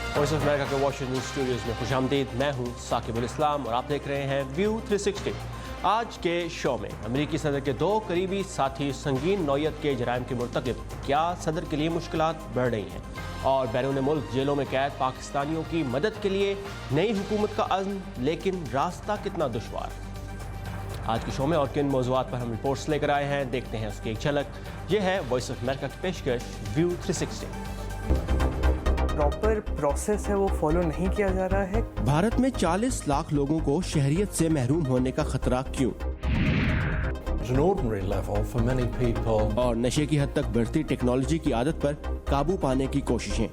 Voice of America के Washington Studios में खुशामदीद। मैं हूँ साकिबुल इस्लाम और आप देख रहे हैं व्यू 360। आज के शो में अमरीकी सदर के दो करीबी साथी संगीन नौयत के जराइम के मुर्तकिब, क्या सदर के लिए मुश्किलात बढ़ रही हैं, और बैरून मुल्क जेलों में कैद पाकिस्तानियों की मदद के लिए नई हुकूमत का अज़्म, लेकिन रास्ता कितना दुश्वार। आज के शो में और किन मौज़ूआत पर हम रिपोर्ट्स लेकर आए हैं, देखते हैं उसकी एक झलक। यह है वॉइस ऑफ अमेरिका की पेशकश व्यू 360। प्रॉपर प्रोसेस है वो फॉलो नहीं किया जा रहा है। भारत में 40 लाख लोगों को शहरियत से महरूम होने का खतरा क्यों, an ordinary level for many people. और नशे की हद तक बढ़ती टेक्नोलॉजी की आदत पर काबू पाने की कोशिशें।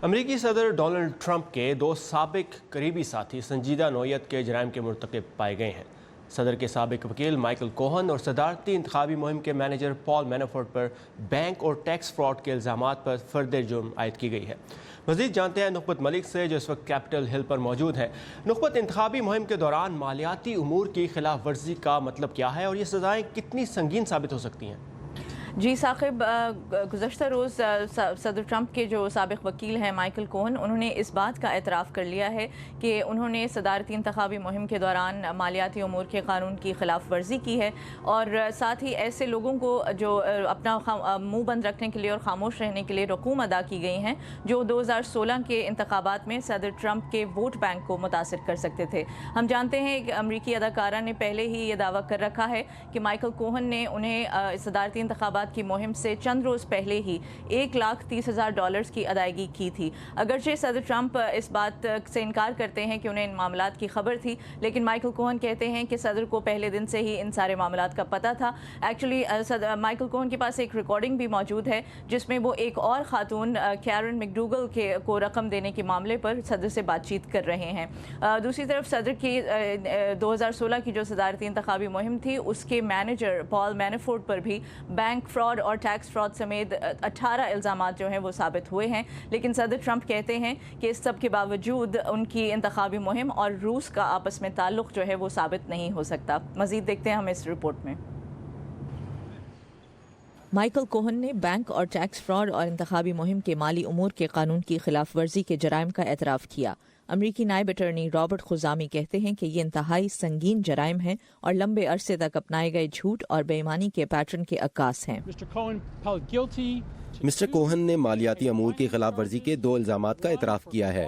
अमरीकी सदर डोनाल्ड ट्रंप के दो साबिक करीबी साथी संजीदा नौयत के जराइम के मुर्तकिब पाए गए हैं। सदर के साबिक वकील माइकल कोहन और सदारती इंतखाबी मुहिम के मैनेजर पॉल मैनाफोर्ट पर बैंक और टैक्स फ्रॉड के इल्ज़ामात पर फर्द जुर्म आयद की गई है। मज़ीद जानते हैं नुकबत मलिक से, जो इस वक्त कैपिटल हिल पर मौजूद है। नुकबत, इंतखाबी मुहिम के दौरान मालियाती उमूर की खिलाफ वर्जी का मतलब क्या है और ये सज़ाएँ कितनी संगीन साबित हो सकती हैं? जी साकिब, गुज़श्ता रोज़ सदर ट्रंप के जो साबिक वकील हैं माइकल कोहन, उन्होंने इस बात का एतराफ़ कर लिया है कि उन्होंने सदारती इंतखाबी मुहिम के दौरान मालियाती उमूर के कानून की खिलाफ वर्जी की है, और साथ ही ऐसे लोगों को जो अपना मुँह बंद रखने के लिए और ख़ामोश रहने के लिए रकूम अदा की गई हैं, जो 2016 के इंतखाबात में सदर ट्रंप के वोट बैंक को मुतासिर कर सकते थे। हम जानते हैं कि अमरीकी अदाकारा ने पहले ही ये दावा कर रखा है कि माइकल कोहन ने उन्हें सदारती इंतखाबात की मुहिम से चंद रोज़ पहले ही $1,30,000 की अदायगी की थी। अगरचे सदर ट्रंप इस बात से इनकार करते हैं कि उन्हें इन मामलात की खबर थी, लेकिन माइकल कोहन कहते हैं कि सदर को पहले दिन से ही इन सारे मामलात का पता था। एक्चुअली माइकल कोहन के पास एक रिकॉर्डिंग भी मौजूद है जिसमें वो एक और खातून कैरन मैकडूगल को रकम देने के मामले पर सदर से बातचीत कर रहे हैं। दूसरी तरफ सदर की 2016 की जो सदारती इंतखाबी मुहिम थी, उसके मैनेजर पॉल मैनाफोर्ट पर भी बैंक फ्रॉड और टैक्स फ्रॉड समेत 18 इल्ज़ामात जो हैं वो साबित हुए हैं। लेकिन सदर ट्रंप कहते हैं कि इस सब के बावजूद उनकी इंतखाबी मुहिम और रूस का आपस में ताल्लुक़ जो है वो साबित नहीं हो सकता। मज़ीद देखते हैं हम इस रिपोर्ट में। माइकल कोहन ने बैंक और टैक्स फ्रॉड और इंतखाबी मुहिम के माली उमूर के कानून की खिलाफ वर्जी के जराइम का एतराफ़ किया। अमरीकी नायब अटर्नी रॉबर्ट खुजामी कहते हैं कि ये इंतहाई संगीन जराइम हैं और लंबे अरसे तक अपनाए गए झूठ और बेईमानी के पैटर्न के अक्कास हैं। मिस्टर कोहन ने मालियाती अमूर की खिलाफ वर्जी के 2 इल्जामात का एतराफ़ किया है।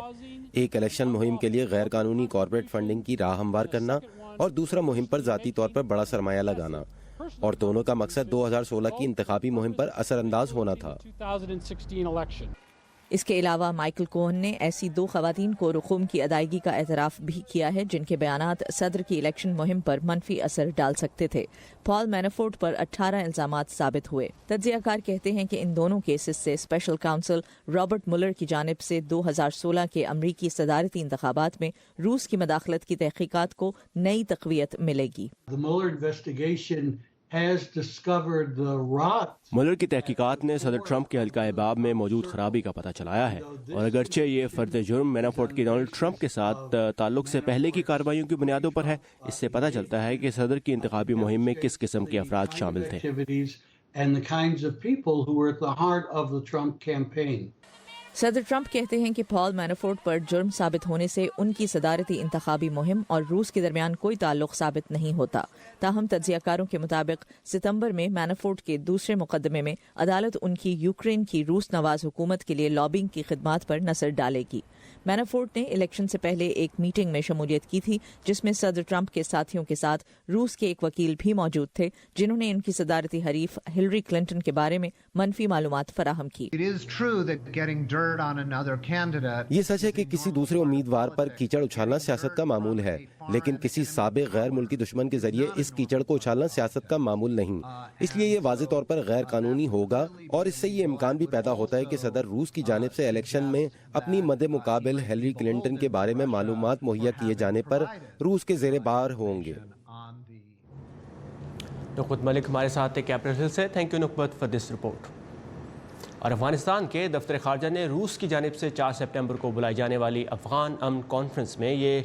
एक, इलेक्शन मुहिम के लिए गैर कानूनी कॉर्पोरेट फंडिंग की राह हमवार करना, और दूसरा, मुहिम पर ज़ाती तौर पर बड़ा सरमाया लगाना, और दोनों का मकसद 2016 की इंतखाबी मुहिम पर असरअंदाज होना था। इसके अलावा माइकल कोहन ने ऐसी 2 खवातीन को रकूम की अदायगी का एतराफ़ भी किया है जिनके बयानात सदर की इलेक्शन मुहिम पर मनफी असर डाल सकते थे। पॉल मैनाफोर्ट पर 18 इल्ज़ामात साबित हुए। तज्ज़ियाकार कहते हैं कि इन दोनों केसेस से स्पेशल काउंसिल रॉबर्ट मुलर की जानिब से 2016 के अमरीकी सदारती इंतखाबात में रूस की मदाखलत की तहकीकात को नई तक़वियत मिलेगी। मुलर की तहकीकात ने सदर ट्रंप के हल्का अहबाब में मौजूद खराबी का पता चलाया है, और अगरचे ये फर्द जुर्म मैनाफोर्ट की डोनाल्ड ट्रंप के साथ ताल्लुक से पहले की कार्रवाइयों की बुनियादों पर है, इससे पता चलता है कि सदर की इंतखाबी मुहिम में किस किस्म के अफराद शामिल थे। सदर ट्रंप कहते हैं कि पॉल मैनाफोर्ट पर जुर्म साबित होने से उनकी सदारती इंतखाबी मुहिम और रूस के दरमियान कोई ताल्लुक साबित नहीं होता। ताहम तज्ज़ियाकारों के मुताबिक सितंबर में मैनाफोर्ट के दूसरे मुकदमे में अदालत उनकी यूक्रेन की रूस नवाज हुकूमत के लिए लॉबिंग की खिदमात पर नजर डालेगी। मैनाफोर्ट ने इलेक्शन से पहले एक मीटिंग में शमूलियत की थी जिसमें सदर ट्रंप के साथियों के साथ रूस के एक वकील भी मौजूद थे, जिन्होंने उनकी सदारती हरीफ हिलरी क्लिंटन के बारे में मनफी मालूमात फराहम की। ये सच है कि किसी दूसरे उम्मीदवार पर कीचड़ उछालना सियासत का मामूल है, लेकिन किसी साबिक गैर मुल्की दुश्मन के जरिए इस कीचड़ को उछालना सियासत का मामूल नहीं। इसलिए ये वाज़ेह तौर पर गैर कानूनी होगा, और इससे ये इम्कान भी पैदा होता है कि सदर रूस की जानिब से इलेक्शन में अपनी मद्दे मुकाबिल हिलरी क्लिंटन के बारे में मालूमात मुहैया किए जाने पर रूस के ज़ेरे बार होंगे। नुकबत मलिक हमारे साथ थे कैपिटल हिल से। Thank you Nukbat for this report. और अफगानिस्तान के दफ्तर खारजा ने रूस की जानिब से 4 सितंबर को बुलाई जाने वाली अफगान अमन कॉन्फ्रेंस में ये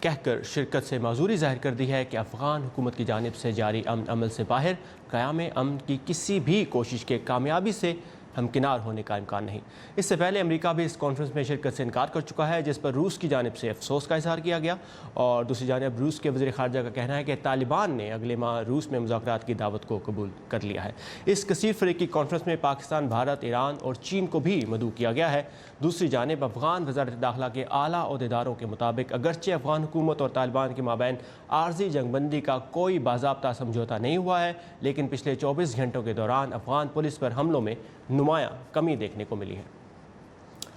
कहकर शिरकत से माजूरी जाहिर कर दी है कि अफगान हुकूमत की जानिब से जारी अमन अमल से बाहर क़याम अमन की किसी भी कोशिश के कामयाबी से हमकिनार होने का इम्कान नहीं। इससे पहले अमेरिका भी इस कॉन्फ्रेंस में शिरकत से इनकार कर चुका है, जिस पर रूस की जानिब से अफसोस का इजहार किया गया। और दूसरी जानिब रूस के वज़ीर ख़ारजा का कहना है कि तालिबान ने अगले माह रूस में मुज़ाकरात की दावत को कबूल कर लिया है। इस कसीर फ़रीक़ी कॉन्फ्रेंस में पाकिस्तान, भारत, ईरान और चीन को भी मदऊ किया गया है। दूसरी जानिब अफ़गान वज़ारत दाखिला के आला ओहदेदारों के मुताबिक अगरचे अफ़गान हुकूमत और तालिबान के माबैन आर्जी जंगबंदी का कोई बाज़ाब्ता समझौता नहीं हुआ है, लेकिन पिछले 24 घंटों के दौरान अफ़गान पुलिस पर हमलों में नुमायाँ कमी देखने को मिली है।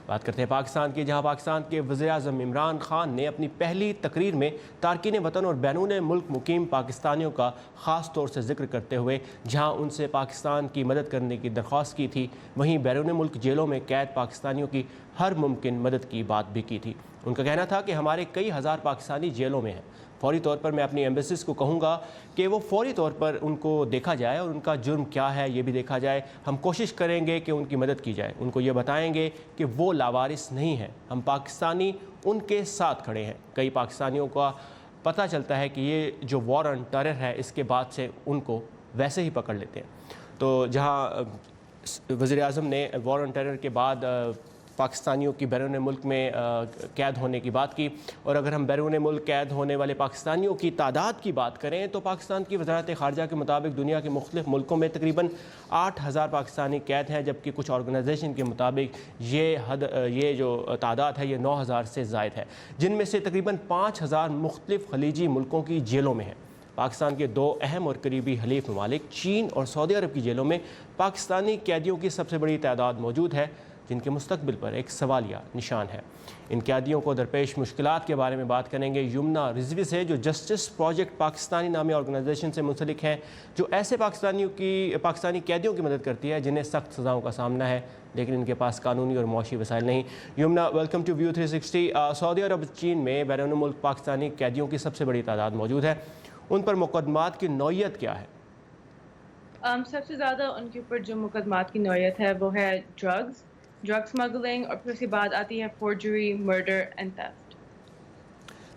बात करते हैं पाकिस्तान की, जहां पाकिस्तान के वज़ीर-ए-आज़म इमरान खान ने अपनी पहली तकरीर में तारकीन वतन और बैरून मुल्क मुकीम पाकिस्तानियों का ख़ास तौर से जिक्र करते हुए जहां उनसे पाकिस्तान की मदद करने की दरख्वास्त की थी, वहीं बैरून मुल्क जेलों में कैद पाकिस्तानियों की हर मुमकिन मदद की बात भी की थी। उनका कहना था कि हमारे कई हज़ार पाकिस्तानी जेलों में हैं, फौरी तौर पर मैं अपनी एम्बेसीज़ को कहूँगा कि वो फौरी तौर पर उनको देखा जाए और उनका जुर्म क्या है ये भी देखा जाए। हम कोशिश करेंगे कि उनकी मदद की जाए, उनको ये बताएंगे कि वो लावारिस नहीं हैं, हम पाकिस्तानी उनके साथ खड़े हैं। कई पाकिस्तानियों का पता चलता है कि ये जो वॉर ऑन टेरर है, इसके बाद से उनको वैसे ही पकड़ लेते हैं। तो जहाँ वज़ीर-ए-आज़म ने वॉर ऑन टेरर के बाद पाकिस्तानियों की बैरून मुल्क में कैद होने की बात की, और अगर हम बैरून मुल्क कैद होने वाले पाकिस्तानियों की तादाद की बात करें तो पाकिस्तान की वज़ारत ख़ारजा के मुताबिक दुनिया के मुख्तलिफ़ मुल्कों में तकरीबन 8000 पाकिस्तानी कैद हैं, जबकि कुछ ऑर्गनाइजेशन के मुताबिक ये जो तादाद है ये 9000 से ज़ायद है, जिनमें से तकरीबन 5000 मुख्तलिफ़ खलीजी मुल्कों की जेलों में हैं। पाकिस्तान के दो अहम और करीबी हलीफ ममालिक चीन और सऊदी अरब की जेलों में पाकिस्तानी कैदियों की सबसे बड़ी तादाद मौजूद है, जिनके मुस्तकबिल पर एक सवालिया निशान है। इन कैदियों को दरपेश मुश्किलात के बारे में बात करेंगे युमना रिजवी से, जो जस्टिस प्रोजेक्ट पाकिस्तानी नामी ऑर्गेनाइजेशन से मुंसलिक है, जो ऐसे पाकिस्तानी कैदियों की मदद करती है जिन्हें सख्त सज़ाओं का सामना है, लेकिन इनके पास कानूनी और मुआशी वसाइल नहीं। Yamuna, welcome to view 360। Saudi अरब चीन में बैरून मुल्क पाकिस्तानी कैदियों की सबसे बड़ी तादाद मौजूद है, उन पर मुकदमात की नौयत क्या है? सबसे ज़्यादा उनके ऊपर जो मुकदमात की नौयत है वो है ड्रग स्मगलिंग, और फिर उसके बाद आती है फोर्जरी, मर्डर एंड थेफ्ट।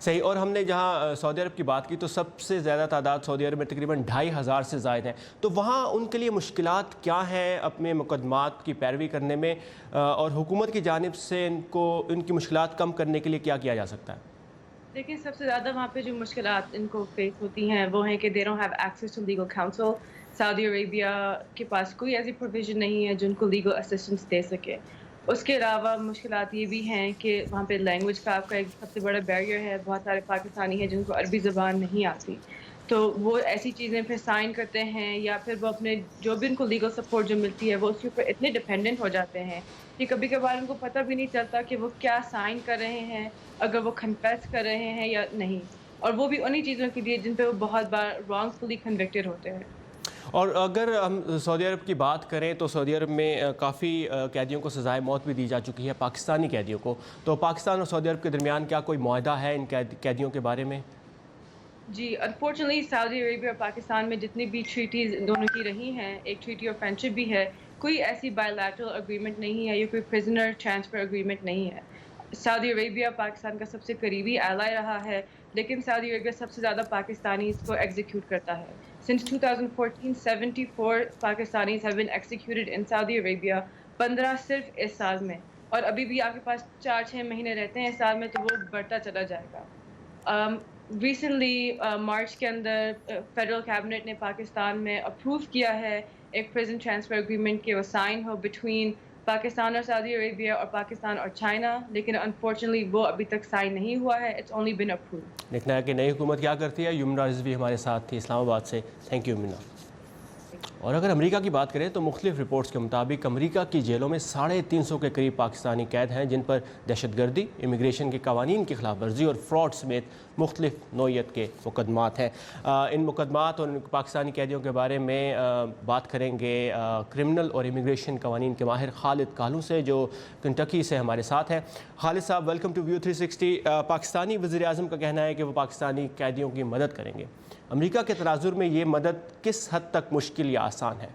सही। और हमने जहाँ सऊदी अरब की बात की तो सबसे ज़्यादा तादाद सऊदी अरब में तकरीबन 2500 से ज़ायद हैं, तो वहाँ उनके लिए मुश्किलात क्या हैं अपने मुकदमात की पैरवी करने में, और हुकूमत की जानिब से इनकी मुश्किलात कम करने के लिए क्या किया जा सकता है? देखिए, सबसे ज़्यादा वहाँ पे जो मुश्किलात इनको फेस होती हैं वो हैं कि they don't have access to legal counsel. Saudi Arabia के पास कोई ऐसी प्रोविज़न नहीं है जो उनको लीगल असिस्टेंस दे सके। उसके अलावा मुश्किलात ये भी हैं कि वहाँ पे लैंग्वेज का आपका एक सबसे बड़ा बैरियर है। बहुत सारे पाकिस्तानी हैं जिनको अरबी ज़बान नहीं आती, तो वो ऐसी चीज़ें फिर साइन करते हैं, या फिर वो अपने जो भी उनको लीगल सपोर्ट जो मिलती है वो उसके ऊपर इतने डिपेंडेंट हो जाते हैं कि कभी कभार उनको पता भी नहीं चलता कि वो क्या साइन कर रहे हैं, अगर वो कन्फेस कर रहे हैं या नहीं, और वो भी उन्हीं चीज़ों के लिए जिन पे वो बहुत बार रॉन्गफुली कन्विक्टेड होते हैं। और अगर हम सऊदी अरब की बात करें तो सऊदी अरब में काफ़ी कैदियों को सज़ाए मौत भी दी जा चुकी है, पाकिस्तानी कैदियों को। तो पाकिस्तान और सऊदी अरब के दरमियान क्या कोई मुआहदा है इन कैदियों के बारे में? जी, अनफॉर्चुनेटली सऊदी अरेबिया और पाकिस्तान में जितनी भी ट्रीटीज़ दोनों की रही हैं, एक ट्रीटी ऑफ फ्रेंडशिप भी है, कोई ऐसी बायलैटरल एग्रीमेंट नहीं है या कोई प्रिजनर ट्रांसफ़र एग्रीमेंट नहीं है। सऊदी अरेबिया पाकिस्तान का सबसे करीबी एलाय रहा है, लेकिन सऊदी अरेबिया सबसे ज़्यादा पाकिस्तानी इसको एग्जीक्यूट करता है। Since 2014 74 Pakistanis have been executed in Saudi Arabia, 15 सिर्फ इस साल में, और अभी भी आपके पास 4-6 महीने रहते हैं इस साल में, तो वो बढ़ता चला जाएगा। रिसेंटली मार्च के अंदर फेडरल कैबिनेट ने पाकिस्तान में अप्रूव किया है एक प्रिजन ट्रांसफ़र एग्रीमेंट के वो साइन हो बिटवीन पाकिस्तान और सऊदी अरेबिया और पाकिस्तान और चाइना, लेकिन अनफॉर्चुनेटली वो अभी तक साइन नहीं हुआ है। It's only been approved. देखना है कि नई हुकूमत क्या करती है। युमना रिजवी हमारे साथ थी इस्लामाबाद से। Thank you Yumna. और अगर अमेरिका की बात करें तो मुख्तलिफ रिपोर्ट्स के मुताबिक अमेरिका की जेलों में 350 के करीब पाकिस्तानी कैद हैं, जिन पर दहशतगर्दी, इमिग्रेशन के कवानीन की खिलाफ वर्जी और फ्रॉड समेत मुख्तलिफ नौयत के मुकदमात हैं। इन मुकदमात और पाकिस्तानी कैदियों के बारे में बात करेंगे क्रिमिनल और इमिग्रेशन कवानीन के माहिर खालिद कालू से, जो कंटकी से हमारे साथ हैं। खालिद साहब, वेलकम टू व्यू 360। पाकिस्तानी वज़ीर आज़म का कहना है कि वो पाकिस्तानी कैदियों की मदद करेंगे। अमेरिका के तनाजुर में ये मदद किस हद तक मुश्किल या आसान है?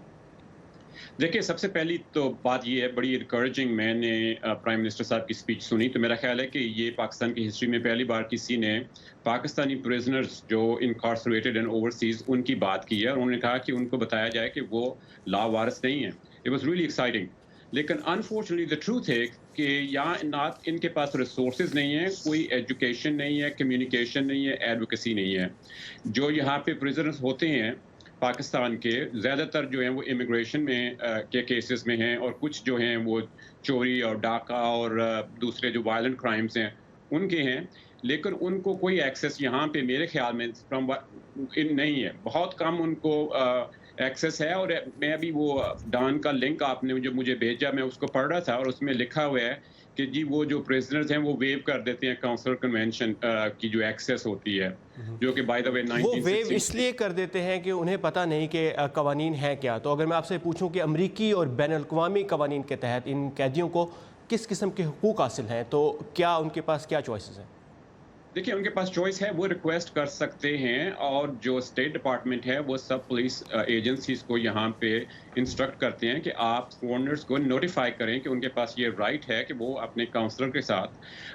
देखिए, सबसे पहली तो बात ये है, बड़ी इनकरेजिंग, मैंने प्राइम मिनिस्टर साहब की स्पीच सुनी तो मेरा ख्याल है कि ये पाकिस्तान की हिस्ट्री में पहली बार किसी ने पाकिस्तानी प्रिजनर्स जो इनकार्सरेटेड एंड ओवरसीज उनकी बात की है, और उन्होंने कहा कि उनको बताया जाए कि वो लावारिस नहीं है। It was really exciting. لیکن انفارچونیٹلی دا ٹروتھ ہے کہ یہاں ان کے پاس ریسورسز نہیں ہیں, کوئی ایجوکیشن نہیں ہے, کمیونیکیشن نہیں ہے, ایڈوکیسی نہیں ہے. جو یہاں پہ پریزنرز ہوتے ہیں پاکستان کے, زیادہ تر جو ہیں وہ امیگریشن میں کے کیسز میں ہیں, اور کچھ جو ہیں وہ چوری اور ڈاکہ اور دوسرے جو وائلنٹ کرائمز ہیں ان کے ہیں. لیکن ان کو کوئی ایکسیس یہاں پہ میرے خیال میں نہیں ہے, بہت کم ان کو ایکسیس ہے. اور میں ابھی وہ ڈان کا لنک آپ نے جو مجھے بھیجا, میں اس کو پڑھ رہا تھا, اور اس میں لکھا ہوا ہے کہ جی وہ جو پریزنرز ہیں وہ ویو کر دیتے ہیں کاؤنسلر کنونشن کی جو ایکسیس ہوتی ہے, جو کہ بائی دا وے وہ ویو اس لیے کر دیتے ہیں کہ انہیں پتہ نہیں کہ قوانین ہیں کیا. تو اگر میں آپ سے پوچھوں کہ امریکی اور بین الاقوامی قوانین کے تحت ان قیدیوں کو کس قسم کے حقوق حاصل ہیں, تو کیا ان کے پاس کیا چوائسز ہیں؟ دیکھیے ان کے پاس چوائس ہے, وہ ریکویسٹ کر سکتے ہیں, اور جو اسٹیٹ ڈپارٹمنٹ ہے وہ سب پولیس ایجنسیز کو یہاں پہ انسٹرکٹ کرتے ہیں کہ آپ فورنرز کو نوٹیفائی کریں کہ ان کے پاس یہ رائٹ ہے کہ وہ اپنے کاؤنسلر کے ساتھ,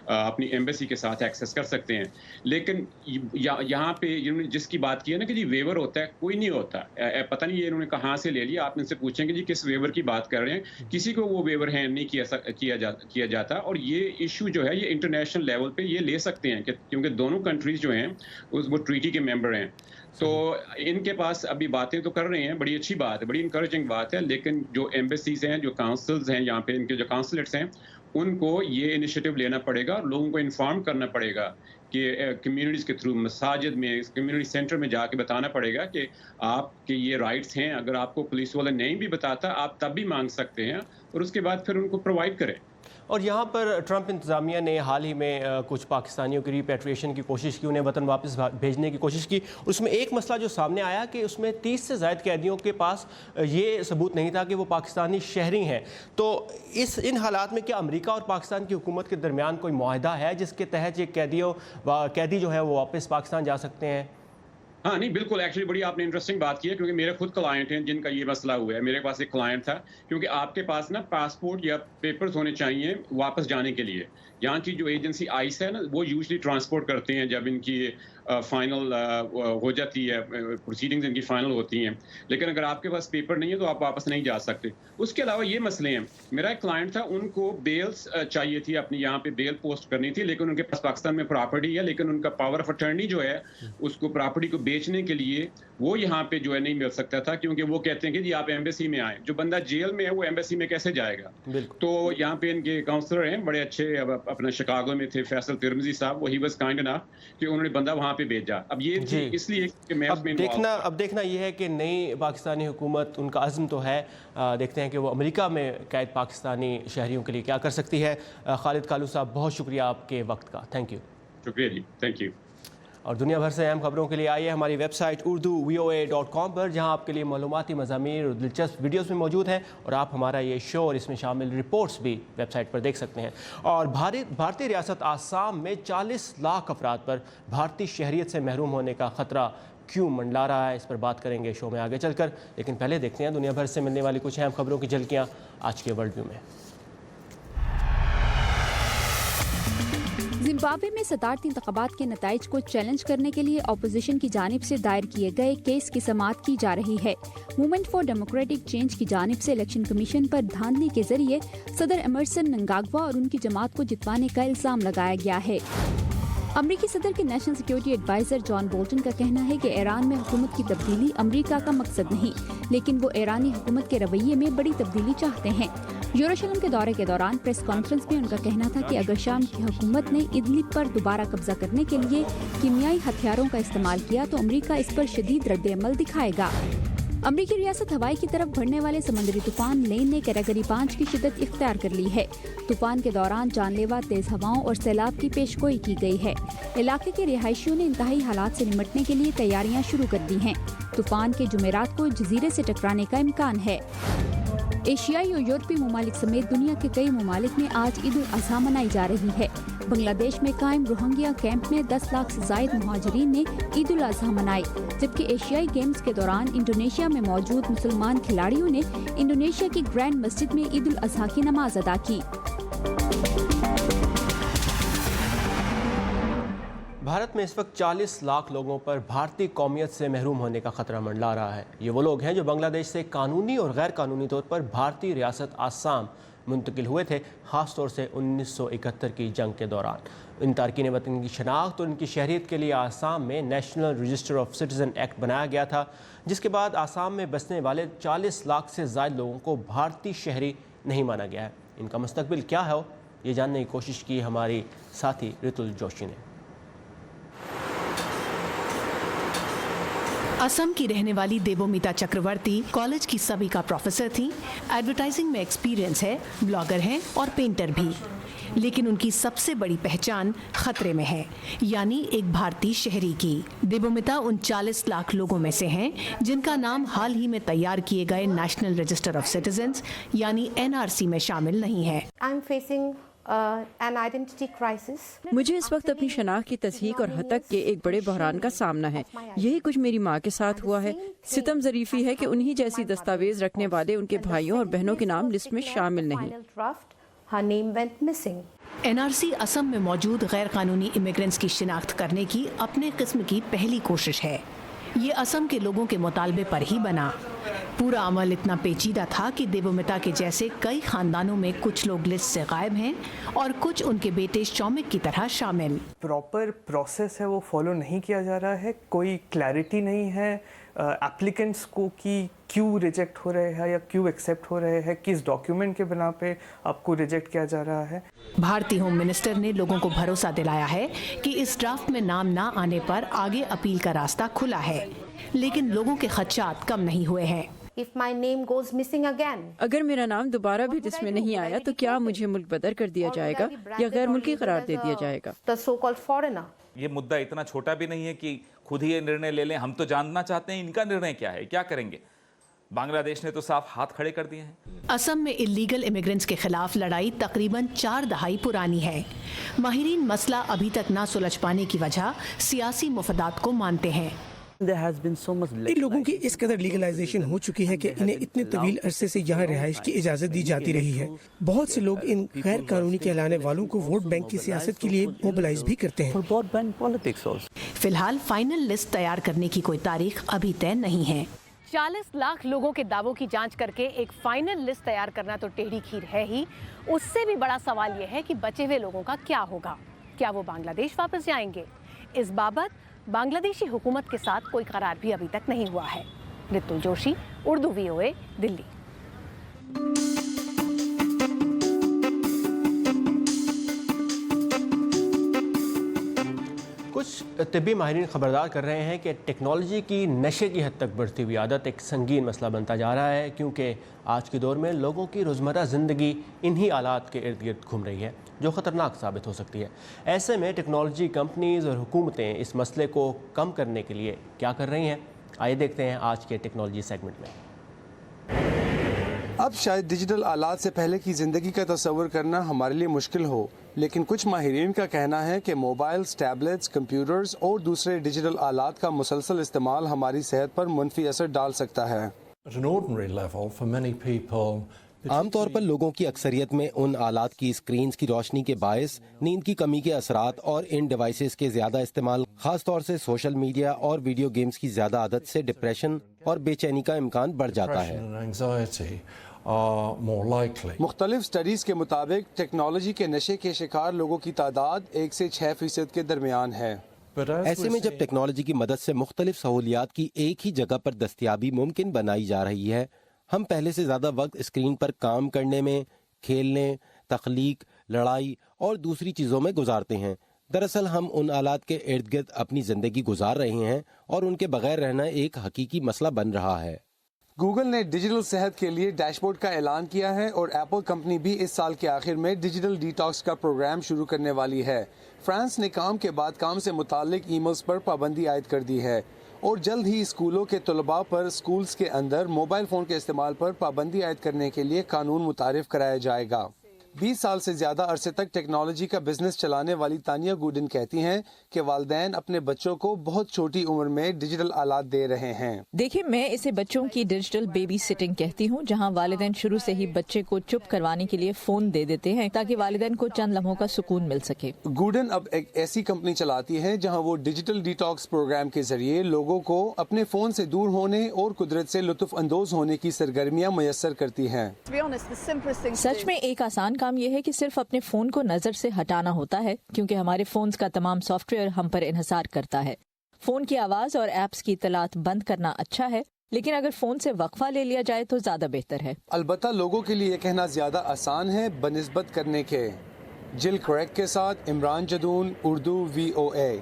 اپنی ایمبیسی کے ساتھ ایکسیس کر سکتے ہیں. لیکن یہاں پہ جس کی بات کی ہے نا کہ جی ویور ہوتا ہے, کوئی نہیں ہوتا. پتہ نہیں یہ انہوں نے کہاں سے لے لیا. آپ ان سے پوچھیں کہ جی کس ویور کی بات کر رہے ہیں, کسی کو وہ ویور ہینڈ نہیں کیا جاتا. اور یہ ایشو جو ہے یہ انٹرنیشنل لیول پہ یہ لے سکتے ہیں کیونکہ دونوں کنٹریز جو ہیں وہ ٹریٹی کے ممبر ہیں. تو ان کے پاس ابھی باتیں تو کر رہے ہیں, بڑی اچھی بات ہے, بڑی انکریجنگ بات ہے. لیکن جو ایمبیسیز ہیں, جو کاؤنسلز ہیں یہاں پہ, ان کے جو کاؤنسلیٹس ہیں, ان کو یہ انیشیٹو لینا پڑے گا, لوگوں کو انفارم کرنا پڑے گا کہ کمیونٹیز کے تھرو, مساجد میں, کمیونٹی سینٹر میں جا کے بتانا پڑے گا کہ آپ کے یہ رائٹس ہیں. اگر آپ کو پولیس والا نہیں بھی بتاتا, آپ تب بھی مانگ سکتے ہیں, اور اس کے بعد پھر ان کو پرووائڈ کریں. اور یہاں پر ٹرمپ انتظامیہ نے حال ہی میں کچھ پاکستانیوں کی ریپیٹریشن کی کوشش کی, انہیں وطن واپس بھیجنے کی کوشش کی. اس میں ایک مسئلہ جو سامنے آیا کہ اس میں 30 سے زائد قیدیوں کے پاس یہ ثبوت نہیں تھا کہ وہ پاکستانی شہری ہیں. تو ان حالات میں کیا امریکہ اور پاکستان کی حکومت کے درمیان کوئی معاہدہ ہے جس کے تحت یہ قیدی جو ہے وہ واپس پاکستان جا سکتے ہیں؟ ہاں نہیں بالکل, ایکچولی بڑی آپ نے انٹرسٹنگ بات کی ہے, کیونکہ میرے خود کلائنٹ ہیں جن کا یہ مسئلہ ہوا ہے. میرے پاس ایک کلائنٹ تھا, کیونکہ آپ کے پاس نا پاسپورٹ یا پیپرز ہونے چاہیے واپس جانے کے لیے. یہاں کی جو ایجنسی آئس ہے نا, وہ یوزلی ٹرانسپورٹ کرتے ہیں جب ان کی فائنل ہو جاتی ہے, پروسیڈنگز ان کی فائنل ہوتی ہیں. لیکن اگر آپ کے پاس پیپر نہیں ہے تو آپ واپس نہیں جا سکتے. اس کے علاوہ یہ مسئلے ہیں. میرا ایک کلائنٹ تھا, ان کو بیلز چاہیے تھی, اپنی یہاں پہ بیل پوسٹ کرنی تھی, لیکن ان کے پاس پاکستان میں پراپرٹی ہے, لیکن ان کا پاور آف اٹرنی جو ہے اس کو پراپرٹی کو بیچنے کے لیے وہ یہاں پہ جو ہے نہیں مل سکتا تھا, کیونکہ وہ کہتے ہیں کہ جی آپ ایمبیسی میں آئیں. جو بندہ جیل میں ہے وہ ایمبیسی میں کیسے جائے گا؟ تو یہاں پہ ان کے کاؤنسلر ہیں بڑے اچھے, اپنا شکاگو میں تھے, فیصل ترمزی صاحب, وہ ہی واز کائنڈ انف کہ انہوں نے بندہ وہاں پہ بھیجا. اب یہ اس لیے کہ میں اب دیکھنا یہ ہے کہ نئی پاکستانی حکومت, ان کا عزم تو ہے, دیکھتے ہیں کہ وہ امریکہ میں قید پاکستانی شہریوں کے لیے کیا کر سکتی ہے. خالد کالو صاحب, بہت شکریہ آپ کے وقت کا. Thank you. شکریہ جی, تھینک یو. اور دنیا بھر سے اہم خبروں کے لیے آئیے ہماری ویب سائٹ urdu.voa.com پر, جہاں آپ کے لیے معلوماتی مضامین اور دلچسپ ویڈیوز بھی موجود ہیں, اور آپ ہمارا یہ شو اور اس میں شامل رپورٹس بھی ویب سائٹ پر دیکھ سکتے ہیں. اور بھارتی ریاست آسام میں 40 لاکھ افراد پر بھارتی شہریت سے محروم ہونے کا خطرہ کیوں منڈلا رہا ہے, اس پر بات کریں گے شو میں آگے چل کر. لیکن پہلے دیکھتے ہیں دنیا بھر سے ملنے والی کچھ اہم خبروں کی جھلکیاں آج کے ورلڈ ویو میں. زمبابوے میں صدارتی انتخابات کے نتائج کو چیلنج کرنے کے لیے اپوزیشن کی جانب سے دائر کیے گئے کیس کی سماعت کی جا رہی ہے. موومنٹ فار ڈیموکریٹک چینج کی جانب سے الیکشن کمیشن پر دھاندلی کے ذریعے صدر ایمرسن منگاگوا اور ان کی جماعت کو جتوانے کا الزام لگایا گیا ہے. امریکی صدر کے national security advisor John Bolton کا کہنا ہے کہ ایران میں حکومت کی تبدیلی امریکہ کا مقصد نہیں, لیکن وہ ایرانی حکومت کے رویے میں بڑی تبدیلی چاہتے ہیں. یروشلم کے دورے کے دوران پریس کانفرنس میں ان کا کہنا تھا کہ اگر شام کی حکومت نے ادلب پر دوبارہ قبضہ کرنے کے لیے کیمیائی ہتھیاروں کا استعمال کیا تو امریکہ اس پر شدید رد عمل دکھائے گا. امریکی ریاست ہوائی کی طرف بڑھنے والے سمندری طوفان لین نے کیٹیگری 5 کی شدت اختیار کر لی ہے. طوفان کے دوران جان لیوا تیز ہواؤں اور سیلاب کی پیشگوئی کی گئی ہے. علاقے کے رہائشیوں نے انتہائی حالات سے نمٹنے کے لیے تیاریاں شروع کر دی ہیں. طوفان کے جمعرات کو جزیرے سے ٹکرانے کا امکان ہے. ایشیائی اور یورپی ممالک سمیت دنیا کے کئی ممالک میں آج عید الاضحیٰ منائی جا رہی ہے. بنگلہ دیش میں قائم روہنگیا کیمپ میں 10 لاکھ سے زائد مہاجرین نے عید الاضحیٰ منائی, جبکہ ایشیائی گیمز کے دوران انڈونیشیا میں موجود مسلمان کھلاڑیوں نے انڈونیشیا کی گرینڈ مسجد میں عید الاضحیٰ کی نماز ادا کی. भारत में इस वक्त 40 लाख लोगों पर भारतीय कौमियत से महरूम होने का खतरा मंडरा रहा है। ये वो लोग हैं जो बांग्लादेश से कानूनी और गैर कानूनी तौर पर भारतीय रियासत आसाम मुंतकिल हुए थे, ख़ास तौर से 1971 की जंग के दौरान। इन तारकीन वतन की शनाख्त और इनकी शहरियत के लिए आसाम में national register of citizen act बनाया गया था, जिसके बाद आसाम में बसने वाले 40 लाख से ज़ायद लोगों को भारतीय शहरी नहीं माना गया है। इनका मुस्तकबिल क्या है, ये जानने की कोशिश की हमारी साथी रितुल जोशी ने। असम की रहने वाली देवोमिता चक्रवर्ती कॉलेज की सभी का प्रोफेसर थी। एडवर्टाइजिंग में एक्सपीरियंस है, ब्लॉगर हैं और पेंटर भी। लेकिन उनकी सबसे बड़ी पहचान खतरे में है, यानी एक भारतीय शहरी की। देवोमिता उन 40 लाख लोगों में से हैं जिनका नाम हाल ही में तैयार किए गए नेशनल रजिस्टर ऑफ सिटीजन्स यानी NRC में शामिल नहीं है। मुझे इस वक्त अपनी शनाख्त की तस्दीक और हतक के एक बड़े बहरान का सामना है। यही कुछ मेरी माँ के साथ हुआ है। सितम ज़रीफ़ी है कि उन्हीं जैसी दस्तावेज रखने वाले उनके भाइयों और बहनों के नाम लिस्ट में शामिल नहीं। NRC असम में मौजूद गैर कानूनी इमिग्रेंट्स की शिनाख्त करने की अपने किस्म की पहली कोशिश है। ये असम के लोगों के मुतालबे पर ही बना। पूरा अमल इतना पेचीदा था कि देवोमिता के जैसे कई खानदानों में कुछ लोग लिस्ट से गायब हैं और कुछ उनके बेटे शौमिक की तरह शामिल। प्रॉपर प्रोसेस है वो फॉलो नहीं किया जा रहा है, कोई क्लैरिटी नहीं है एप्लीकेंट्स को कि क्यों रिजेक्ट हो रहे हैं या क्यों एक्सेप्ट हो रहे हैं, किस डॉक्यूमेंट के बिना पे आपको रिजेक्ट किया जा रहा है। भारतीय होम मिनिस्टर ने लोगों को भरोसा दिलाया है कि इस ड्राफ्ट में नाम ना आने पर आगे अपील का रास्ता खुला है, लेकिन लोगों के खदशात कम नहीं हुए हैं। अगर मेरा नाम दोबारा भी लिस्ट में नहीं आया तो क्या मुझे मुल्क बदर कर दिया जाएगा या गैर मुल्की करार दे दिया जाएगा? ये मुद्दा इतना छोटा भी नहीं है कि खुद ही ये निर्णय ले लें। हम तो जानना चाहते हैं इनका निर्णय क्या है, क्या करेंगे। बांग्लादेश ने तो साफ हाथ खड़े कर दिए हैं। असम में इलीगल इमिग्रेंट्स के खिलाफ लड़ाई तकरीबन 4 दहाई पुरानी है। माहिरीन मसला अभी तक ना सुलझ पाने की वजह सियासी मुफादात को मानते हैं। इन लोगों की इस कदर लीगलाइजेशन हो चुकी है कि इन्हें इतने तवील अरसे से यहाँ रिहाइश की इजाज़त दी जाती रही है। बहुत से लोग इन गैर कानूनी कहलाने वालों को वोट बैंक की सियासत के लिए मोबिलाइज भी करते हैं। फिलहाल फाइनल लिस्ट तैयार करने की कोई तारीख अभी तय नहीं है। 40 लाख लोगों के दावों की जांच करके एक फाइनल लिस्ट तैयार करना तो टेढ़ी खीर है ही, उससे भी बड़ा सवाल यह है कि बचे हुए लोगों का क्या होगा। क्या वो बांग्लादेश वापस जाएंगे? इस बाबत बांग्लादेशी हुकूमत के साथ कोई करार भी अभी तक नहीं हुआ है। रितुल जोशी, उर्दू VOA, दिल्ली। कुछ तिब्बी माहिरीन खबरदार कर रहे हैं कि टेक्नोलॉजी की नशे की हद तक बढ़ती हुई आदत एक संगीन मसला बनता जा रहा है, क्योंकि आज के दौर में लोगों की रोज़मर्रा ज़िंदगी इन्हीं आलात के इर्द गिर्द घूम रही है, जो ख़तरनाक साबित हो सकती है। ऐसे में टेक्नोलॉजी कंपनीज़ और हुकूमतें इस मसले को कम करने के लिए क्या कर रही हैं, आइए देखते हैं आज के टेक्नोलॉजी सेगमेंट में। अब शायद डिजिटल आलात से पहले की ज़िंदगी का तस्वर करना हमारे लिए मुश्किल हो, लेकिन कुछ माहिरीन का कहना है कि मोबाइल्स, टैबलेट्स, कंप्यूटर्स और दूसरे डिजिटल आलात का मुसलसल इस्तेमाल हमारी सेहत पर मुनफी असर डाल सकता है। आमतौर पर लोगों की अक्सरियत में उन आलात की स्क्रीन्स की रोशनी के बायस नींद की कमी के असरात और इन डिवाइसेस के ज्यादा इस्तेमाल, खास तौर से सोशल मीडिया और वीडियो गेम्स की ज्यादा आदत से डिप्रेशन और बेचैनी का इम्कान बढ़ जाता है। मुख्तलिफ स्टडीज के मुताबिक टेक्नोलॉजी के नशे के शिकार लोगों की तादाद 1 से 6% के दरमियान है। ऐसे में जब टेक्नोलॉजी की मदद से मुख्तलिफ सहूलियात की एक ही जगह पर दस्तयाबी मुमकिन बनाई जा रही है, हम पहले से ज्यादा वक्त स्क्रीन पर काम करने में, खेलने, तख्लीक, लड़ाई और दूसरी चीजों में गुजारते हैं। दरअसल हम उन आलात के इर्द गिर्द अपनी जिंदगी गुजार रहे हैं और उनके बगैर रहना एक हकीकी मसला बन रहा है। गूगल ने डिजिटल सेहत के लिए डैशबोर्ड का ऐलान किया है और एप्पल कंपनी भी इस साल के आखिर में डिजिटल डिटॉक्स का प्रोग्राम शुरू करने वाली है। फ्रांस ने काम के बाद काम से मुतालिक ईमेल्स पर पाबंदी आयद कर दी है और जल्द ही स्कूलों के तलबा पर स्कूल्स के अंदर मोबाइल फ़ोन के इस्तेमाल पर पाबंदी आयद करने के लिए कानून मुतारिफ कराया जाएगा। 20 साल से ज्यादा अरसे तक टेक्नोलॉजी का बिजनेस चलाने वाली तानिया गुडन कहती हैं कि वालिदैन अपने बच्चों को बहुत छोटी उम्र में डिजिटल आलात दे रहे हैं। देखिए, मैं इसे बच्चों की डिजिटल बेबी सिटिंग कहती हूँ, जहाँ वालिदैन शुरू से ही बच्चे को चुप करवाने के लिए फोन दे देते हैं ताकि वालिदैन को चंद लम्हों का सुकून मिल सके। गुडन अब एक ऐसी कंपनी चलाती है जहाँ वो डिजिटल डिटॉक्स प्रोग्राम के जरिए लोगों को अपने फोन से दूर होने और कुदरत से लुत्फ अंदोज होने की सरगर्मियाँ मुयस्सर करती हैं। सच में एक आसान काम यह है कि सिर्फ अपने फोन को नजर से हटाना होता है, क्योंकि हमारे फोन्स का तमाम सॉफ्टवेयर हम पर इन्हिसार करता है। फोन की आवाज और एप्स की इत्तलात बंद करना अच्छा है, लेकिन अगर फोन से वक्फा ले लिया जाए तो ज्यादा बेहतर है। अलबत्ता लोगों के लिए कहना ज्यादा आसान है बनिस्बत करने के। जिल क्रैक के साथ इमरान जदून, उर्दू VOA।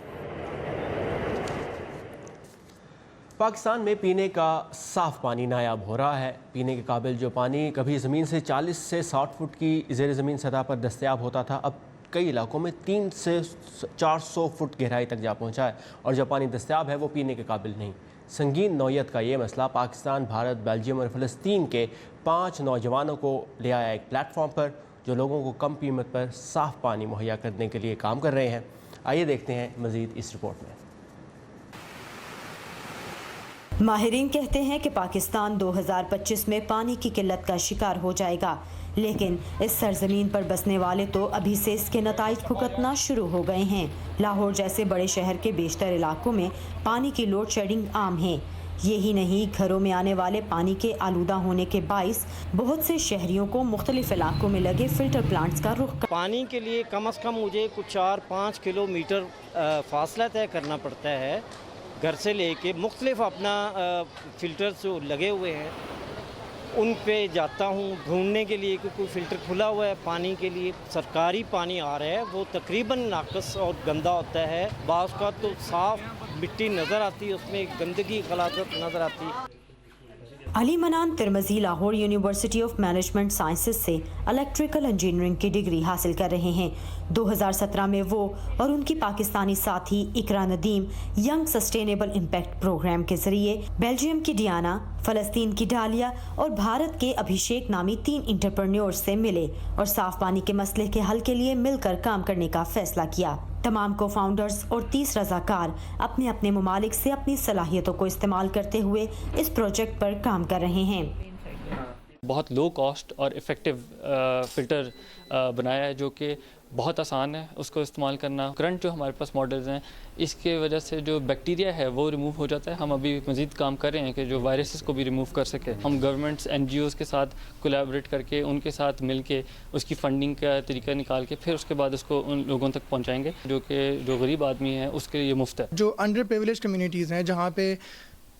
पाकिस्तान में पीने का साफ पानी नायाब हो रहा है। पीने के काबिल जो पानी कभी ज़मीन से 40 से 60 फुट की ज़ेर ज़मीन सतह पर दस्तयाब होता था, अब कई इलाकों में 3 से 400 फुट गहराई तक जा पहुंचा है, और जो पानी दस्तयाब है वो पीने के काबिल नहीं। संगीन नौयत का ये मसला पाकिस्तान, भारत, बेल्जियम और फ़लस्तीन के 5 नौजवानों को ले आया एक प्लेटफॉर्म पर, जो लोगों को कम कीमत पर साफ़ पानी मुहैया करने के लिए काम कर रहे हैं। आइए देखते हैं मज़ीद इस रिपोर्ट में। माहिरीन कहते हैं कि पाकिस्तान 2025 में पानी की किल्लत का शिकार हो जाएगा, लेकिन इस सरजमीन पर बसने वाले तो अभी से इसके नताइज भुगतना शुरू हो गए हैं। लाहौर जैसे बड़े शहर के बेशतर इलाकों में पानी की लोड शेडिंग आम है। यही नहीं, घरों में आने वाले पानी के आलूदा होने के बाइस बहुत से शहरियों को मुख्तलिफ इलाकों में लगे फिल्टर प्लांट्स का रुख पानी के लिए कम से कम मुझे कुछ 4-5 किलोमीटर फासला तय करना पड़ता है घर से लेके। मुख्तलिफ अपना फ़िल्टर्स जो लगे हुए हैं उन पे जाता हूँ ढूंढने के लिए कि कोई फ़िल्टर खुला हुआ है पानी के लिए। सरकारी पानी आ रहा है वो तकरीबन नाकस और गंदा होता है, बाज़ का तो साफ़ मिट्टी नज़र आती है, उसमें गंदगी गलाजत नज़र आती है। अली मनान Tirmizi Lahore university of management sciences से इलेक्ट्रिकल इंजीनियरिंग की डिग्री हासिल कर रहे हैं। 2017 में वो और उनकी पाकिस्तानी साथी Iqra Nadeem young sustainable impact programme के जरिए बेल्जियम की डियाना, फ़लस्तीन की डालिया और भारत के अभिषेक नामी 3 एंटरप्रेन्योर्स से मिले और साफ पानी के मसले के हल के लिए मिलकर काम करने का फैसला किया। तमाम को फाउंडर्स और 30 रज़ाकार अपने अपने ममालिक से अपनी सलाहियतों को इस्तेमाल करते हुए इस प्रोजेक्ट पर काम कर रहे हैं। बहुत लो कॉस्ट और इफ़ेक्टिव फ़िल्टर बनाया है जो कि बहुत आसान है उसको इस्तेमाल करना। करंट जो हमारे पास मॉडल्स हैं इसके वजह से जो बैक्टीरिया है वो रिमूव हो जाता है। हम अभी मज़ीद काम कर रहे हैं कि जो वायरसेस को भी रिमूव कर सके। हम गवर्नमेंट्स NGOs के साथ कोलैबोरेट करके उनके साथ मिल के उसकी फंडिंग का तरीका निकाल के फिर उसके बाद उसको उन लोगों तक पहुँचाएँगे जो गरीब आदमी है उसके लिए मुफ्त है। जो अंडर प्रिविलेज कम्युनिटीज़ हैं जहाँ पे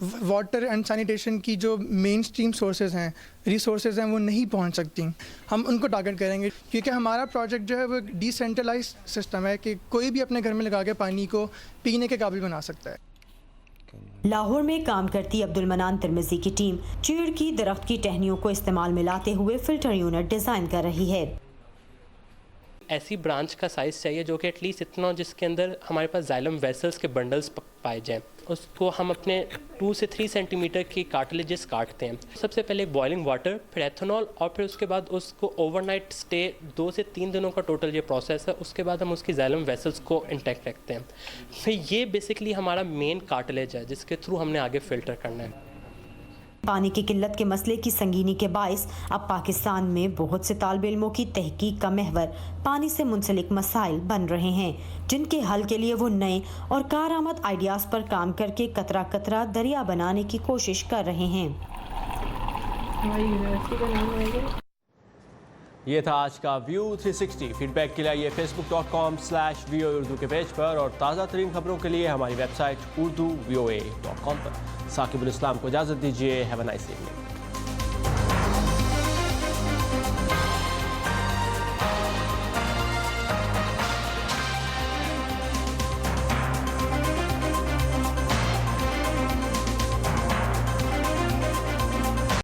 वाटर एंड सैनिटेशन की जो मेन स्ट्रीम सोर्सेज हैं, रिसोर्सेज हैं, वो नहीं पहुंच सकती, हम उनको टारगेट करेंगे क्योंकि हमारा प्रोजेक्ट जो है वो डिसेंट्रलाइज सिस्टम है कि कोई भी अपने घर में लगा के पानी को पीने के काबिल बना सकता है। लाहौर में काम करती अब्दुल मनान तिरमिजी की टीम चीड़ की दरख्त की टहनियों को इस्तेमाल में लाते हुए फिल्टर यूनिट डिज़ाइन कर रही है। ऐसी ब्रांच का साइज़ चाहिए जो कि एटलीस्ट इतना हो जिसके अंदर हमारे पास जाइलम वेसल्स के बंडल्स पाए जाएं। उसको हम अपने 2 से 3 सेंटीमीटर की कार्टिलेजेस काटते हैं। सबसे पहले बॉइलिंग वाटर, फिर एथेनॉल और फिर उसके बाद उसको ओवरनाइट स्टे 2 से 3 दिनों का टोटल ये प्रोसेस है। उसके बाद हम उसकी जाइलम वेसल्स को इंटैक्ट रखते हैं। फिर ये बेसिकली हमारा मेन कार्टिलेज है जिसके थ्रू हमने आगे फ़िल्टर करना है। पानी की किल्लत के मसले की संगीनी के बायस अब पाकिस्तान में बहुत से तालिब इल्मों की तहकीक का महवर पानी से मुंसलिक मसाइल बन रहे हैं, जिनके हल के लिए वो नए और कारआमद आइडियाज़ पर काम करके कतरा कतरा दरिया बनाने की कोशिश कर रहे हैं। ये था आज का व्यू 360। फीडबैक के लिए आइए facebook.com/VOA उर्दू के पेज पर, और ताज़ा तरीन खबरों के लिए हमारी वेबसाइट urduvoa.com पर। साकिब उल इस्लाम को इजाज़त दीजिए। Have a nice evening.